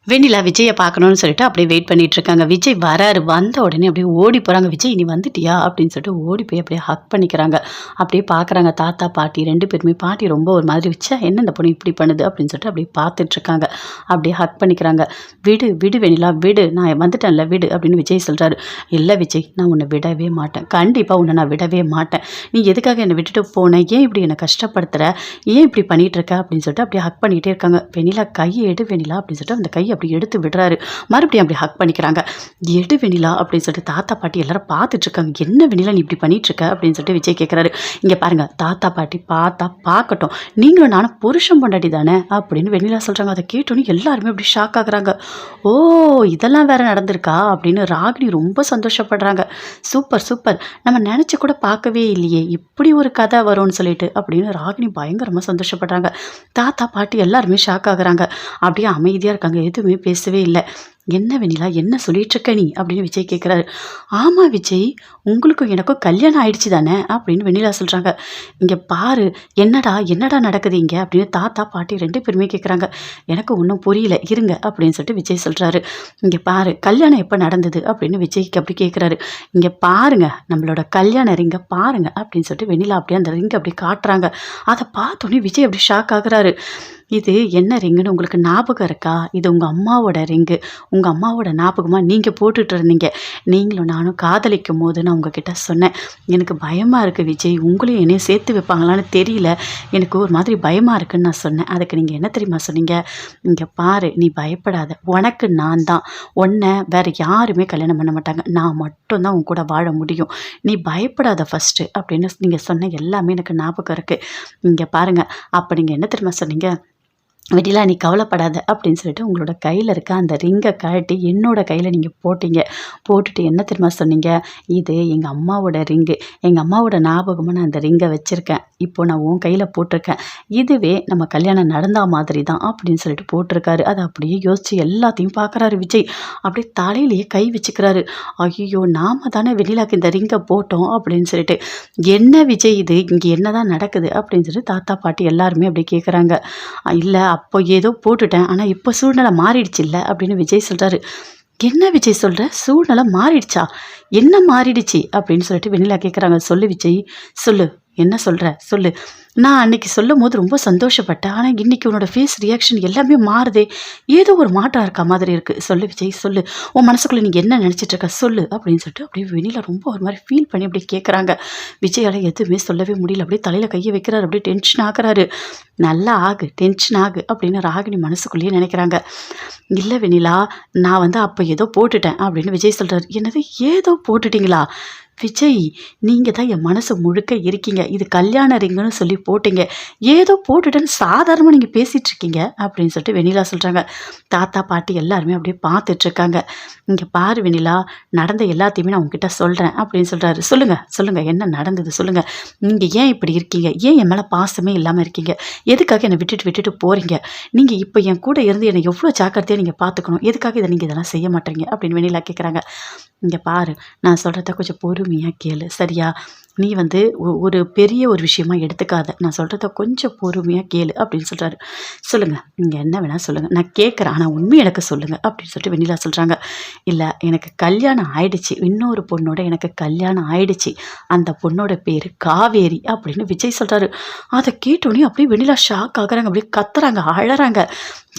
வெண்ணிலா விஜயை பார்க்கணும்னு சொல்லிட்டு அப்படியே வெயிட் பண்ணிட்டு இருக்காங்க. விஜய் வராரு. வந்த உடனே அப்படியே ஓடி போறாங்க. "விஜய் நீ வந்துட்டியா?" அப்படின்னு சொல்லிட்டு ஓடி போய் அப்படியே ஹக் பண்ணிக்கிறாங்க. அப்படியே பார்க்குறாங்க தாத்தா, பாட்டி 2 பேருமே. பாட்டி ரொம்ப ஒரு மாதிரி என்ன இந்த பொண்ணு இப்படி பண்ணுது அப்படின்னு சொல்லிட்டு அப்படியே பார்த்துட்டு இருக்காங்க. அப்படியே ஹக் பண்ணிக்கிறாங்க. "விடு, விடு வெண்ணிலா விடு. நான் வந்துட்டேன்ல விடு" அப்படின்னு விஜய் சொல்றாரு. "இல்ல விஜய், நான் உன்னை விடவே மாட்டேன். கண்டிப்பா உன்னை நான் விடவே மாட்டேன். நீ எதுக்காக என்னை விட்டுட்டு போன? ஏன் இப்படி என்னை கஷ்டப்படுத்துற? ஏன் இப்படி பண்ணிட்டு இருக்க?" அப்படின்னு சொல்லிட்டு அப்படியே ஹக் பண்ணிட்டே இருக்காங்க. "வெண்ணிலா கையை எடு வெண்ணிலா" அப்படின்னு சொல்லிட்டு அந்த கையை அப்படி எடுத்து விடுறாரு. மறுபடியும் அப்படி ஹக் பண்ணிக்கிறாங்க. "எடு வெண்ணிலா" அப்படின்னு சொல்லிட்டு தாத்தா பாட்டி எல்லாரும் பார்த்துட்டு இருக்காங்க. "என்ன வெண்ணிலா நீ இப்படி பண்ணிட்டு இருக்க?" அப்படின்னு சொல்லிட்டு விஜய் கேட்கிறாரு. "இங்க பாருங்க, தாத்தா பாட்டி பார்த்தா பார்க்கட்டும். நீங்களும் நானும் புருஷன் பொண்டாட்டி தானே" அப்படின்னு வெண்ணிலா சொல்றாங்க. அதை கேட்டோன்னே எல்லாருமே அப்படி ஷாக் ஆகுறாங்க. "ஓ, இதெல்லாம் வேற நடந்திருக்கா?" அப்படின்னு ராகினி ரொம்ப சந்தோஷப்படுறாங்க. "சூப்பர் சூப்பர், நம்ம நினைச்சு கூட பார்க்கவே இல்லையே இப்படி ஒரு கதை வரும்னு சொல்லிட்டு" அப்படின்னு ராகினி பயங்கரமா சந்தோஷப்படுறாங்க. தாத்தா பாட்டி எல்லாருமே ஷாக் ஆகுறாங்க. அப்படியே அமைதியா இருக்காங்க. எதுவுமே பேசவே இல்ல. "என்ன வெண்ணிலா என்ன சொல்லிட்டு இருக்க நீ?" அப்படின்னு விஜய் கேட்குறாரு. "ஆமா விஜய், உங்களுக்கும் எனக்கும் கல்யாணம் ஆயிடுச்சு தானே" அப்படின்னு வெண்ணிலா சொல்றாங்க. "இங்க பாரு, என்னடா என்னடா நடக்குது இங்க?" அப்படின்னு தாத்தா பாட்டி 2 பேருமே கேட்குறாங்க. "எனக்கு ஒன்றும் புரியல, இருங்க" அப்படின்னு சொல்லிட்டு விஜய் சொல்றாரு. "இங்க பாரு, கல்யாணம் எப்போ நடந்தது?" அப்படின்னு விஜய்க்கு அப்படி கேட்குறாரு. "இங்க பாருங்க, நம்மளோட கல்யாண ரிங்க பாருங்க" அப்படின்னு சொல்லிட்டு வெண்ணிலா அப்படியே அந்த ரிங்கை அப்படி காட்டுறாங்க. அதை பார்த்தோன்னே விஜய் அப்படி ஷாக் ஆகுறாரு. "இது என்ன ரிங்குன்னு உங்களுக்கு ஞாபகம் இருக்கா? இது உங்க அம்மாவோட ரிங்கு. உங்க அம்மாவோட ஞாபகமா நீங்க போட்டுட்டு இருந்தீங்க. நீங்களும் நானும் காதலிக்கும் போது நான் உங்ககிட்ட சொன்னேன். எனக்கு பயமா இருக்கு விஜய். உங்களையும் என்னையும் சேர்த்து வைப்பாங்களான்னு தெரியல. எனக்கு ஒரு மாதிரி பயமா இருக்குன்னு நான் சொன்னேன். அதுக்கு நீங்க என்ன தெரியுமா சொன்னீங்க? இங்க பாரு, நீ பயப்படாத. உனக்கு நான் தான். உன்னை வேற யாருமே கல்யாணம் பண்ண மாட்டாங்க. நான் மட்டும் தான் உன் கூட வாழ முடியும். நீ பயப்படாத ஃபர்ஸ்ட்டு" அப்படின்னு நீங்க சொன்ன எல்லாமே எனக்கு ஞாபகம் இருக்கு. இங்க பாருங்க, அப்ப நீங்க என்ன தெரியுமா சொன்னீங்க? "வெண்ணிலா நீ கவலைப்படாத" அப்படின்னு சொல்லிட்டு உங்களோட கையில் இருக்க அந்த ரிங்கை கழட்டி என்னோட கையில் நீங்கள் போட்டீங்க. போட்டுட்டு என்ன தெரியுமா சொன்னீங்க? "இது எங்கள் அம்மாவோட ரிங்கு. எங்கள் அம்மாவோட ஞாபகமாக நான் அந்த ரிங்கை வச்சுருக்கேன். இப்போ நான் உன் கையில் போட்டிருக்கேன். இதுவே நம்ம கல்யாணம் நடந்தா மாதிரி தான்" அப்படின்னு சொல்லிட்டு போட்டிருக்காரு. அதை அப்படியே யோசித்து எல்லாத்தையும் பார்க்குறாரு விஜய். அப்படியே தலையிலேயே கை வச்சுக்கிறாரு. "ஐயோ, நாம தானே வெண்ணிலாக்கு இந்த ரிங்கை போட்டோம்" அப்படின்னு சொல்லிட்டு. "என்ன விஜய் இது? இங்கே என்னதான் நடக்குது?" அப்படின்னு சொல்லிட்டு தாத்தா பாட்டி எல்லாருமே அப்படி கேட்குறாங்க. "இல்ல, அப்போ ஏதோ போட்டுட்டேன். ஆனா இப்போ சூழ்நிலை மாறிடுச்சுல்ல" அப்படின்னு விஜய் சொல்றாரு. "என்ன விஜய் சொல்ற? சூழ்நிலை மாறிடுச்சா? என்ன மாறிடுச்சு?" அப்படின்னு சொல்லிட்டு வெண்ணிலா கேட்குறாங்க. "சொல்லு விஜய், சொல்லு. என்ன சொல்ற? சொல்லு." "நான் அன்னைக்கு சொல்லும்போது ரொம்ப சந்தோஷப்பட்டேன். ஆனா இன்னைக்கு உன்னோட ஃபேஸ் ரியாக்ஷன் எல்லாமே மாறுதே. ஏதோ ஒரு மாற்றம் இருக்க மாதிரி இருக்கு. சொல்லு விஜய் சொல்லு. உன் மனசுக்குள்ள நீ என்ன நினைச்சிட்டு இருக்க சொல்லு" அப்படின்னு சொல்லிட்டு அப்படியே வெண்ணிலா ரொம்ப ஒரு மாதிரி ஃபீல் பண்ணி அப்படியே கேட்குறாங்க. விஜயால எதுவுமே சொல்லவே முடியல. அப்படியே தலையில கையை வைக்கிறாரு. அப்படியே டென்ஷன் ஆகுறாரு. "நல்லா ஆகு, டென்ஷன் ஆகு" அப்படின்னு ராகினி மனசுக்குள்ளேயே நினைக்கிறாங்க. "இல்ல வெண்ணிலா, நான் அப்போ ஏதோ போட்டுட்டேன்" அப்படின்னு விஜய் சொல்றாரு. "என்னது ஏதோ போட்டுட்டீங்களா? விஜய், நீங்க தான் என் மனசு முழுக்க இருக்கீங்க. இது கல்யாண ரிங்குன்னு சொல்லி போட்டீங்க. ஏதோ போட்டுட்டேன்னு சாதாரணமா நீங்க பேசிட்டு இருக்கீங்க" அப்படின்னு சொல்லிட்டு வெண்ணிலா சொல்றாங்க. தாத்தா பாட்டி எல்லாருமே அப்படியே பார்த்துட்டு இருக்காங்க. "இங்க பாரு வெண்ணிலா, நடந்த எல்லாத்தையுமே நான் உங்ககிட்ட சொல்றேன்" அப்படின்னு சொல்றாரு. "சொல்லுங்க சொல்லுங்க, என்ன நடந்தது சொல்லுங்க. நீங்க ஏன் இப்படி இருக்கீங்க? ஏன் என் மேல பாசமே இல்லாம இருக்கீங்க? எதுக்காக என்னை விட்டுட்டு விட்டுட்டு போறீங்க? நீங்க இப்போ என் கூட இருந்து என்னை எவ்வளோ ஜாக்கிரதையா நீங்க பார்த்துக்கணும். எதுக்காக இதை நீங்க இதெல்லாம் செய்ய மாட்டீங்க?" அப்படின்னு வெண்ணிலா கேட்குறாங்க. "இங்க பாரு, நான் சொல்றத கொஞ்சம் பொறுமையா கேளு சரியா? நீ ஒரு பெரிய ஒரு விஷயமா எடுத்துக்காத. நான் சொல்றத கொஞ்சம் பொறுமையா கேளு" அப்படின்னு சொல்றாரு. "சொல்லுங்க, நீங்க என்ன வேணா சொல்லுங்க. நான் கேட்குறேன். ஆனா உண்மையை எனக்கு சொல்லுங்க" அப்படின்னு சொல்லிட்டு வெண்ணிலா சொல்றாங்க. "இல்ல, எனக்கு கல்யாணம் ஆயிடுச்சு. இன்னொரு பொண்ணோட எனக்கு கல்யாணம் ஆயிடுச்சு. அந்த பொண்ணோட பேரு காவேரி" அப்படின்னு விஜய் சொல்றாரு. அதை கேட்டோன்னே அப்படியே வெண்ணிலா ஷாக் ஆகுறாங்க. அப்படியே கத்துறாங்க, அழறாங்க.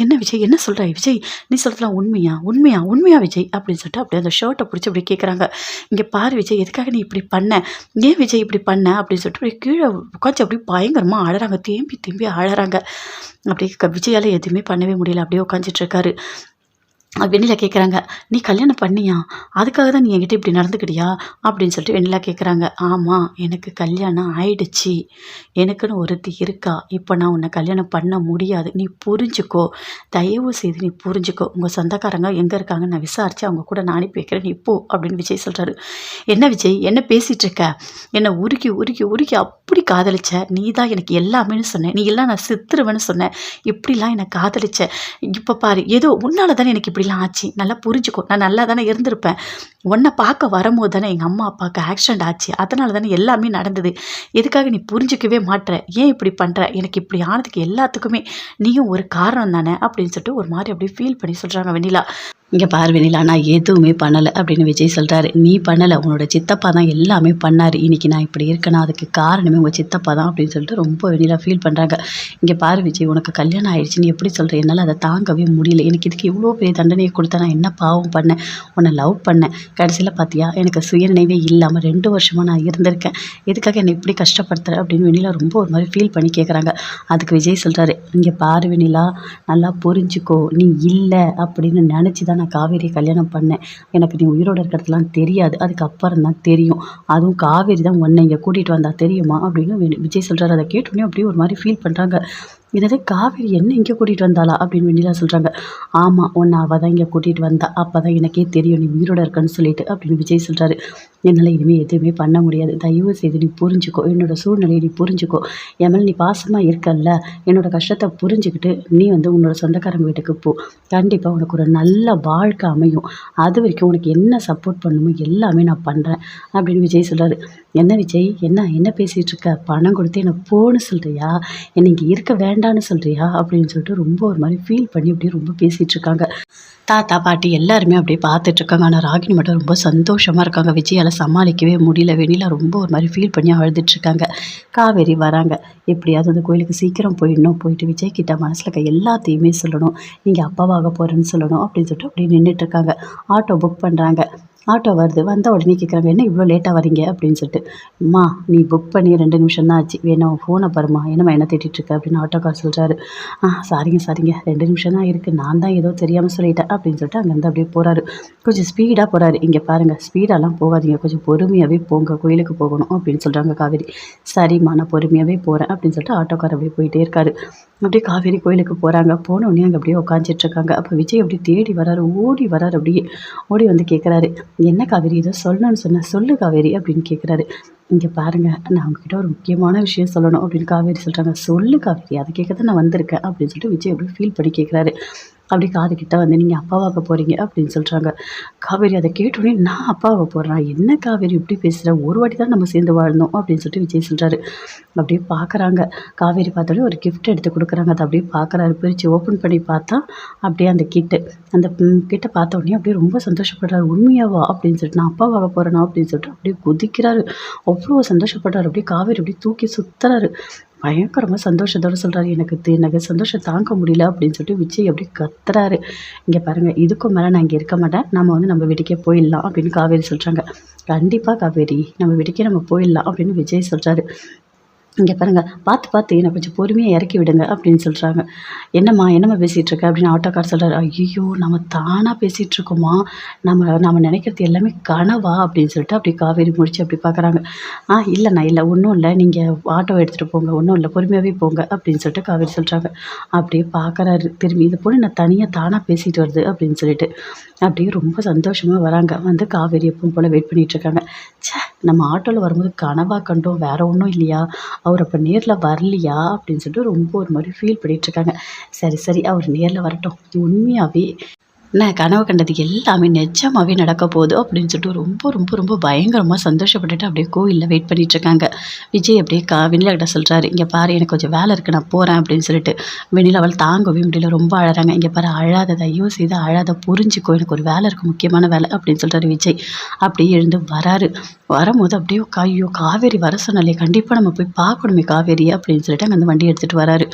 "என்ன விஜய் என்ன சொல்ற? விஜய், நீ சொல்றதுலாம் உண்மையா? உண்மையா? உண்மையா விஜய்?" அப்படின்னு சொல்லிட்டு அப்படியே அந்த ஷர்ட்டை பிடிச்சி அப்படி கேட்குறாங்க. "இங்க பாரு விஜய், எதுக்காக நீ இப்படி பண்ண? ஏன் விஜய் இப்படி பண்ண?" அப்படின்னு சொல்லிட்டு அப்படியே கீழே உட்காந்து அப்படியே பயங்கரமா அழறாங்க. தேம்பி தேம்பி அழறாங்க. அப்படியே விஜயால எதுவுமே பண்ணவே முடியல. அப்படியே உட்காந்துட்டு இருக்காரு. வெண்ணிலா கேட்குறாங்க. "நீ கல்யாணம் பண்ணியா? அதுக்காக தான் நீ என்கிட்ட இப்படி நடந்துக்கிட்டியா?" அப்படின்னு சொல்லிட்டு வெண்ணிலா கேட்குறாங்க. "ஆமா, எனக்கு கல்யாணம் ஆயிடுச்சு. எனக்குன்னு ஒருத்தி இருக்கா. இப்போ நான் உன்னை கல்யாணம் பண்ண முடியாது. நீ புரிஞ்சுக்கோ. தயவு செய்து நீ புரிஞ்சுக்கோ. உங்கள் சொந்தக்காரங்க எங்கே இருக்காங்கன்னு நான் விசாரித்து அவங்க கூட நான் அனுப்பி வைக்கிறேன். நீ போ" அப்படின்னு விஜய் சொல்கிறாரு. "என்ன விஜய், என்ன பேசிகிட்டு இருக்க? என்னை உருக்கி உருக்கி உருக்கி அப்படி காதலிச்ச. நீ தான் எனக்கு எல்லாமேன்னு சொன்னேன். நீ எல்லாம் நான் செத்துருவேன்னு சொன்னேன். இப்படிலாம் என்னை காதலிச்ச. இப்போ பாரு, ஏதோ உன்னால தானே எனக்கு இப்படி இப்படிலாம் ஆச்சு, நல்லா புரிஞ்சுக்கோ, நான் நல்லா தானே இருந்திருப்பேன். உன்னை பார்க்க வரும்போது தானே எங்கள் அம்மா அப்பாவுக்கு ஆக்சிடென்ட் ஆச்சு, அதனால தானே எல்லாமே நடந்தது. எதுக்காக நீ புரிஞ்சிக்கவே மாட்ற, ஏன் இப்படி பண்ணுற, எனக்கு இப்படி ஆனதுக்கு எல்லாத்துக்குமே நீயும் ஒரு காரணம் தானே அப்படின்னு சொல்லிட்டு ஒரு மாதிரி அப்படியே ஃபீல் பண்ணி சொல்கிறாங்க வெண்ணிலா. இங்கே பாரு வெண்ணிலா, நான் எதுவுமே பண்ணலை அப்படின்னு விஜய் சொல்கிறாரு. நீ பண்ணலை, உன்னோட சித்தப்பா தான் எல்லாமே பண்ணார். இன்றைக்கி நான் இப்படி இருக்கேன்னா அதுக்கு காரணமே உங்கள் சித்தப்பா தான் அப்படின்னு சொல்லிட்டு ரொம்ப வெண்ணிலா ஃபீல் பண்ணுறாங்க. இங்கே பாரு விஜய், உனக்கு கல்யாணம் ஆயிடுச்சு, நீ எப்படி சொல்கிற, என்னால் அதை தாங்கவே முடியல. எனக்கு இதுக்கு இவ்வளோ பெரிய தண்டனையை கொடுத்தா நான் என்ன பாவம் பண்ணேன், உன்னை லவ் பண்ணேன், கடைசியில் பார்த்தியா எனக்கு சுயநினைவே இல்லாமல் 2 வருஷமாக நான் இருந்திருக்கேன், எதுக்காக என்னை இப்படி கஷ்டப்படுத்துகிற அப்படின்னு வெண்ணிலா ரொம்ப ஒரு மாதிரி ஃபீல் பண்ணி கேட்குறாங்க. அதுக்கு விஜய் சொல்கிறாரு, இங்கே பாரு வெண்ணிலா, நல்லா புரிஞ்சுக்கோ, நீ இல்லை அப்படின்னு நினச்சி தான் நான் காவேரியை கல்யாணம் பண்ணேன். எனக்கு நீ உயிரோடு இருக்கிறதுலாம் தெரியாது, அதுக்கப்புறம் தான் தெரியும். அதுவும் காவேரி தான் உன்னை இங்கே கூட்டிகிட்டு வந்தா தெரியுமா அப்படின்னு விஜய் சொல்கிறாரு. அதை கேட்டோன்னே அப்படியே ஒரு மாதிரி ஃபீல் பண்ணுறாங்க. என்னது, காவேரி என்ன இங்கே கூட்டிகிட்டு வந்தாளா அப்படின்னு வெண்ணிலா சொல்கிறாங்க. ஆமாம், உன்னை அவள் தான் இங்கே கூட்டிகிட்டு வந்தா, அப்போ தான் எனக்கே தெரியும் நீ உயிரோட இருக்கன்னு சொல்லிட்டு அப்படின்னு விஜய் சொல்கிறாரு. என்னால் இனிமேல் எதுவுமே பண்ண முடியாது, தயவு செய்து நீ புரிஞ்சுக்கோ, என்னோடய சூழ்நிலையை நீ புரிஞ்சுக்கோ, என் மேலே நீ பாசமாக இருக்கல்ல, என்னோடய கஷ்டத்தை புரிஞ்சுக்கிட்டு நீ உன்னோட சொந்தக்காரங்க வீட்டுக்கு போ, கண்டிப்பாக உனக்கு ஒரு நல்ல வாழ்க்கை அமையும், அது வரைக்கும் உனக்கு என்ன சப்போர்ட் பண்ணணுமோ எல்லாமே நான் பண்ணுறேன் அப்படின்னு விஜய் சொல்கிறாரு. என்ன விஜய், என்ன பேசிகிட்டு இருக்க, பணம் கொடுத்து என்னை போன்னு சொல்கிறியா, என்னை இங்கே இருக்க வேண்டான்னு சொல்கிறியா அப்படின்னு சொல்லிட்டு ரொம்ப ஒரு மாதிரி ஃபீல் பண்ணி அப்படியே ரொம்ப பேசிகிட்டு இருக்காங்க. தாத்தா பாட்டி எல்லாருமே அப்படியே பார்த்துட்ருக்காங்க. ஆனால் ராகினி மட்டும் ரொம்ப சந்தோஷமாக இருக்காங்க. விஜயால் சமாளிக்கவே முடியல. வெண்ணிலா ரொம்ப ஒரு மாதிரி ஃபீல் பண்ணி அழுதுட்ருக்காங்க. காவேரி வராங்க. எப்படியாவது அந்த கோயிலுக்கு சீக்கிரம் போயிடணும், போயிட்டு விஜய் கிட்ட மனசில் இருக்க எல்லாத்தையுமே சொல்லணும், நீங்கள் அப்பாவாக போகிறேன்னு சொல்லணும் அப்படின்னு சொல்லிட்டு அப்படியே நின்றுட்டுருக்காங்க. ஆட்டோ புக் பண்ணுறாங்க. ஆட்டோ வருது. வந்த உடனே கேட்குறாங்க, என்ன இவ்வளோ லேட்டாக வரீங்க அப்படின்னு சொல்லிட்டு. அம்மா, நீ புக் பண்ணி 2 நிமிஷம் தான் ஆச்சு, வேணா ஃபோனை பாருமா, என்னம்மா என்ன தேட்டிகிட்ருக்க அப்படின்னு ஆட்டோக்கார் சொல்கிறாரு. சாரிங்க 2 நிமிஷம் தான் இருக்குது, நான் தான் ஏதோ தெரியாமல் சொல்லிட்டேன் அப்படின்னு சொல்லிட்டு அங்கேருந்து அப்படியே போகிறாரு. கொஞ்சம் ஸ்பீடாக போகிறாரு. இங்கே பாருங்கள், ஸ்பீடாலாம் போகாதீங்க, கொஞ்சம் பொறுமையாகவே போங்க, கோயிலுக்கு போகணும் அப்படின்னு சொல்கிறாங்க காவேரி. சரிம்மா, நான் பொறுமையாகவே போகிறேன் அப்படின்னு சொல்லிட்டு ஆட்டோக்கார் அப்படியே போயிட்டே இருக்காரு. அப்படியே காவேரி கோயிலுக்கு போகிறாங்க. போனோடனே அங்கே அப்படியே உட்காந்துட்ருக்காங்க. அப்போ விஜய் அப்படியே தேடி வராரு, ஓடி வராரு. அப்படியே ஓடி வந்து கேட்குறாரு, என்ன காவேரி, ஏதோ சொல்லணும்னு சொன்னேன், சொல்லு காவேரி அப்படின்னு கேட்குறாரு. இங்கே பாருங்கள், நான் உங்ககிட்ட ஒரு முக்கியமான விஷயம் சொல்லணும் அப்படின்னு காவேரி சொல்கிறாங்க. சொல்லு காவேரி, அதை கேட்க தான் நான் வந்திருக்கேன் அப்படின்னு சொல்லிட்டு விஜய் அப்படியே ஃபீல் பண்ணி கேட்குறாரு. அப்படி காதுகிட்ட வந்து, நீங்கள் அப்பாவாக போகிறீங்க அப்படின்னு சொல்கிறாங்க. காவேரி அதை கேட்டோடனே, நான் அப்பாவாக போகிறேன், என்ன காவேரி இப்படி பேசுகிற, ஒரு வாட்டி தான் நம்ம சேர்ந்து வாழணும் அப்படின்னு சொல்லிட்டு விஜய் சொல்கிறாரு. அப்படியே பார்க்குறாங்க. காவேரி பார்த்தோடனே ஒரு கிஃப்ட் எடுத்து கொடுக்குறாங்க. அதை அப்படியே பார்க்குறாரு. பிரித்து ஓப்பன் பண்ணி பார்த்தா அப்படியே அந்த அந்த கிட்ட பார்த்த உடனே அப்படியே ரொம்ப சந்தோஷப்படுறாரு. உண்மையாவா அப்படின்னு சொல்லிட்டு, நான் அப்பாவாக போகிறேனா அப்படின்னு சொல்லிட்டு அப்படியே குதிக்கிறாரு. அவ்வளோ சந்தோஷப்படுறாரு. அப்படியே காவேரி அப்படியே தூக்கி சுற்றுறாரு. பயங்கரமாக சந்தோஷத்தோடு சொல்கிறாரு. எனக்கு சந்தோஷம் தாங்க முடியல அப்படின்னு சொல்லிட்டு விஜய் அப்படி கத்துறாரு. இங்கே பாருங்கள், இதுக்கும் மேலே நான் இங்கே இருக்க மாட்டேன், நம்ம வீட்டுக்கே போயிடலாம் அப்படின்னு காவேரி சொல்கிறாங்க. கண்டிப்பாக காவேரி, நம்ம வீட்டுக்கே நம்ம போயிடலாம் அப்படின்னு விஜய் சொல்கிறாரு. இங்கே பாருங்கள், பார்த்து என்னை கொஞ்சம் பொறுமையாக இறக்கி விடுங்க அப்படின்னு சொல்கிறாங்க. என்னம்மா பேசிகிட்ருக்க அப்படின்னு ஆட்டோக்கார் சொல்கிறார். ஐயோ, நம்ம தானாக பேசிகிட்ருக்கோமா, நம்ம நினைக்கிறது எல்லாமே கனவா அப்படின்னு சொல்லிட்டு அப்படி காவேரி முடிச்சு அப்படி பார்க்குறாங்க. இல்லை ஒன்றும் இல்லை, நீங்கள் ஆட்டோ எடுத்துகிட்டு போங்க, ஒன்றும் இல்லை, பொறுமையாகவே போங்க அப்படின்னு சொல்லிட்டு காவேரி சொல்கிறாங்க. அப்படியே பார்க்குறாரு திரும்பி, இந்த பொண்ணு நான் தானாக பேசிட்டு வருது அப்படின்னு சொல்லிட்டு அப்படியே ரொம்ப சந்தோஷமாக வராங்க. வந்து காவேரி எப்பவும் போல் வெயிட் பண்ணிகிட்ருக்காங்க. நம்ம ஆட்டோவில் வரும்போது கனவா கண்டோம், வேறு ஒன்றும் இல்லையா, அவர் அப்போ நேரில் வரலையா அப்படின்னு சொல்லிட்டு ரொம்ப ஒரு மாதிரி ஃபீல் பண்ணிகிட்ருக்காங்க. சரி, அவர் நேரில் வரட்டும், உண்மையாகவே நான் கனவு கண்டது எல்லாமே நிஜமாகவே நடக்க போகுது அப்படின்னு சொல்லிட்டு ரொம்ப ரொம்ப ரொம்ப பயங்கரமாக சந்தோஷப்பட்டுட்டு அப்படியே கோயிலில் வெயிட் பண்ணிகிட்ருக்காங்க. விஜய் அப்படியே வெண்ணிலா கிட்ட சொல்கிறாரு, இங்கே பாரு, எனக்கு கொஞ்சம் வேலை இருக்குது, நான் போகிறேன் அப்படின்னு சொல்லிட்டு. வெண்ணிலா அவள் தாங்கவே முடியல, ரொம்ப அழறாங்க. இங்கே பாரு, அழாத, தயவு செய்து அழாத, புரிஞ்சுக்கோ, எனக்கு ஒரு வேலை இருக்குது, முக்கியமான வேலை அப்படின்னு சொல்கிறாரு விஜய். அப்படியே எழுந்து வராரு. வரும்போது அப்படியே ஐயோ, காவேரி வர சொன்னாலே, கண்டிப்பாக நம்ம போய் பார்க்கணுமே காவேரி அப்படின்னு சொல்லிட்டு அங்கே அந்த வண்டி எடுத்துகிட்டு வராரு.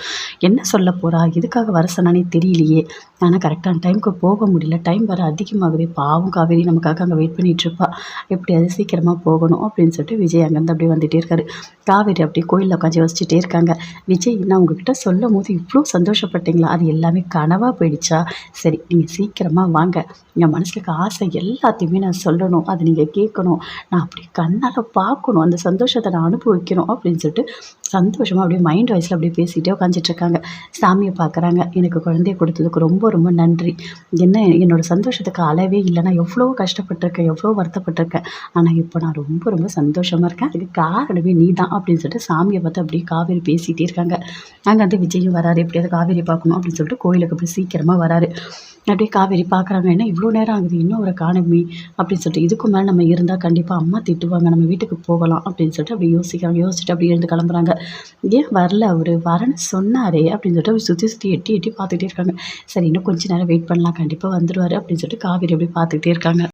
என்ன சொல்ல போகிறா, எதுக்காக வர சொன்னானே தெரியலையே, ஆனால் கரெக்டான டைமுக்கு போக முடியல, டைம் வர அதிகமாகுது, பாவம் காவேரி நமக்காக அங்கே வெயிட் பண்ணிகிட்ருப்பா, எப்படியாவது சீக்கிரமாக போகணும் அப்படின்னு சொல்லிட்டு விஜய் அங்கேருந்து அப்படியே வந்துகிட்டே இருக்காரு. காவேரி அப்படியே கோயிலில் உட்காந்து வச்சுட்டே இருக்காங்க. விஜய், நான் உங்ககிட்ட சொல்லும் போது இவ்வளோ சந்தோஷப்பட்டீங்களா, அது எல்லாமே கனவாக போயிடுச்சா, சரி நீங்கள் சீக்கிரமாக வாங்க, என் மனசில் இருக்க ஆசை எல்லாத்தையுமே நான் சொல்லணும், அதை நீங்கள் கேட்கணும், நான் அப்படி கண்ணால் பார்க்கணும், அந்த சந்தோஷத்தை நான் அனுபவிக்கணும் அப்படின்னு சொல்லிட்டு சந்தோஷமாக அப்படியே மைண்ட் வாய்ஸில் அப்படியே பேசிகிட்டே உட்காந்துட்ருக்காங்க. சாமியை பார்க்குறாங்க. எனக்கு குழந்தைய கொடுத்ததுக்கு ரொம்ப ரொம்ப நன்றி. என்ன ஏன்னா என்னோட சந்தோஷத்துக்கு அளவே இல்லை. நான் எவ்வளோ கஷ்டப்பட்டுருக்கேன், எவ்வளோ வருத்தப்பட்டுருக்கேன். ஆனா இப்போ நான் ரொம்ப ரொம்ப சந்தோஷமா இருக்கேன். அதுக்கு காரணமே நீ தான் அப்படின்னு சொல்லிட்டு சாமிய பார்த்து அப்படியே காவேரி பேசிட்டே இருக்காங்க. அங்க வந்து விஜயும் வராரு. எப்படியாவது காவேரி பார்க்கணும் அப்படின்னு சொல்லிட்டு கோயிலுக்கு அப்படியே சீக்கிரமா வராரு. அப்படியே காவேரி பார்க்குறாங்க. என்ன இவ்வளோ நேரம் ஆகுது இன்னும் அவர காணோமே அப்படின்னு சொல்லிட்டு. இதுக்கு மேல நம்ம இருந்தா கண்டிப்பா அம்மா திட்டுவாங்க. நம்ம வீட்டுக்கு போகலாம் அப்படின்னு சொல்லிட்டு அப்படியே யோசிக்கிறாங்க. யோசிச்சுட்டு அப்படியே எழுந்து கிளம்புறாங்க. ஏன் வரல அவரு? வரேன்னு சொன்னாரே அப்படின்னு சொல்லிட்டு அப்படி சுத்தி சுத்தி எட்டி எட்டி பார்த்துட்டே இருக்காங்க. சரி இன்னும் கொஞ்ச நேரம் வெயிட் பண்ணலாம். கண்டிப்பா வந்துருவாரு அப்படின்னு சொல்லிட்டு காவேரி அப்படியே பார்த்துக்கிட்டே இருக்காங்க.